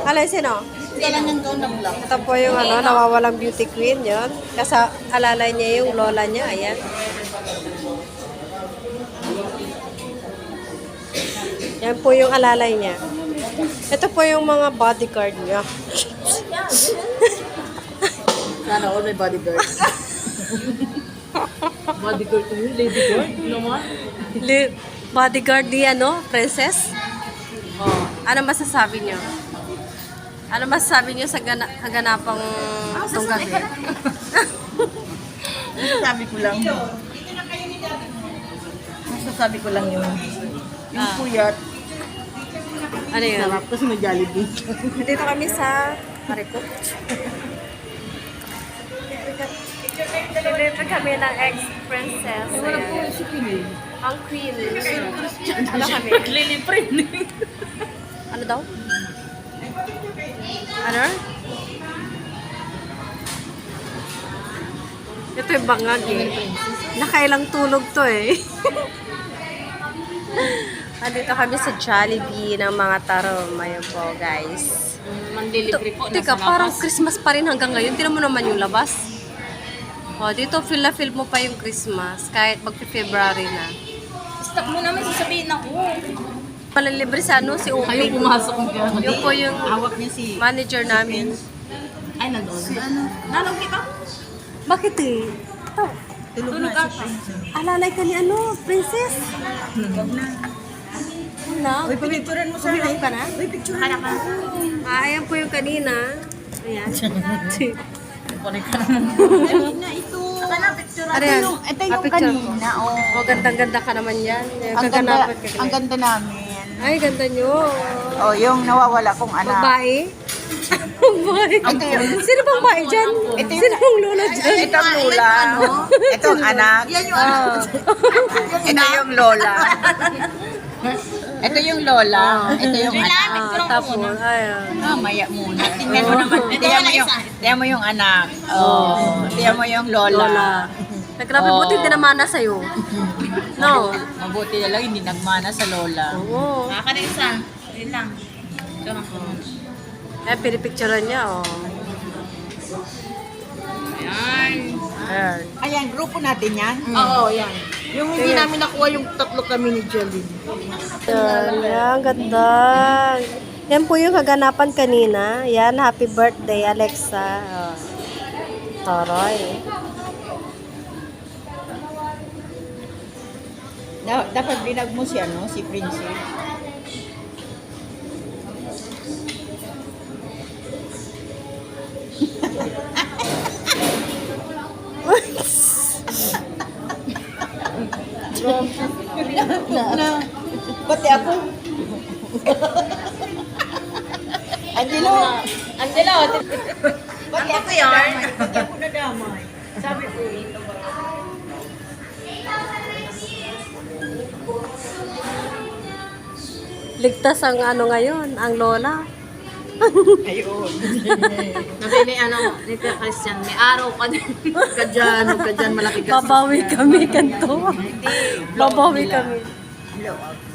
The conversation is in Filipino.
Alay, sino? Kailan yung gown na black? Ito po yung nawawalang beauty queen, yun. Kasi alalay niya yung lola niya, ayan. Yan po yung alalay niya. Ito po yung mga bodyguard niya. Sana all may bodyguard. Bodyguard ko yun? Ladyguard? Naman? Bodyguard di princess? Oh, ano masasabi niyo? Ano masasabi niyo sa kaganapang itong gabi? Masasabi ko lang. Masasabi ko lang yun. Yung puyat. Ano yun? Sarap. Tapos may Jollibee. Dito kami sa Marikot. Dito kami ng ex-princess. Wala po si Pili. Ang queen. Ano kami? Liliprin. Ano daw? Ano? Ito yung bangag eh. Nakailang tulog to eh. Andito kami sa Jollibee ng mga tarom. Ayun po guys. Mandilibre po. Teka, parang Christmas pa rin hanggang ngayon. Tingnan mo naman yung labas. O, dito feel na feel mo pa yung Christmas kahit mag-February na. Stop mo naman sasabihin ako. Palilibre sa si Upi. Ayaw pumasok ng gano'n. Yung po yung Hawak niya si... manager namin. Ay, nandoon. Ano? Nanong kita? Bakit eh? Ito. Tulog na si Alalay ka ni princess? Wala. Uy, pipicturean mo sa Uminom ka na? Uy, picturean ka. Ayan po yung kanina. Ayan. Kunik ka naman. Kanina ito. Akala, picturean. Ano yan? Ito yung Picture ko. kanina. Oh, gandang-ganda ka naman yan. Ang ganda, Kaganapan ka ang ganda namin. Ay, ganda nyo. Oh, yung nawawala kong anak. Babae? Babae. Ito yung... Sino bang babae dyan? Ito yung- Sino bang lola dyan? Ito ang lola. Ito ang anak. Yan yung anak. Ito yung lola. Ito yung lola. Ito yung anak. Tapos, ayan. Maya muna. Tingnan mo naman. Tingnan mo yung anak. Oh, tingnan mo yung lola. Grabe, buti din naman na sa'yo. No? Mabuti na lang hindi nagmana sa lola. Oo. Nakakalisa. Yun lang. Ito lang po. Eh, pinipicturean niya, oh. Ayan. Ayan. Ayan, grupo natin yan? Oo, yan. Yung hindi namin nakuha yung tatlo kami ni Jolene. Ayan, ganda. Yan po yung kaganapan kanina. Yan, happy birthday, Alexa. Oh. Toroy. Dapat binag mo si si Princess. Pati ako. Angelo. Angelo. Pati ako yan. Pati ako nadamay. Sabi ko, Ligtas ang ngayon, ang lola. ayun. Sabi ni Nita Christian, may araw pa din. Kadyan, malaki ka. Babawi kami kanto. Babawi kami. Hello.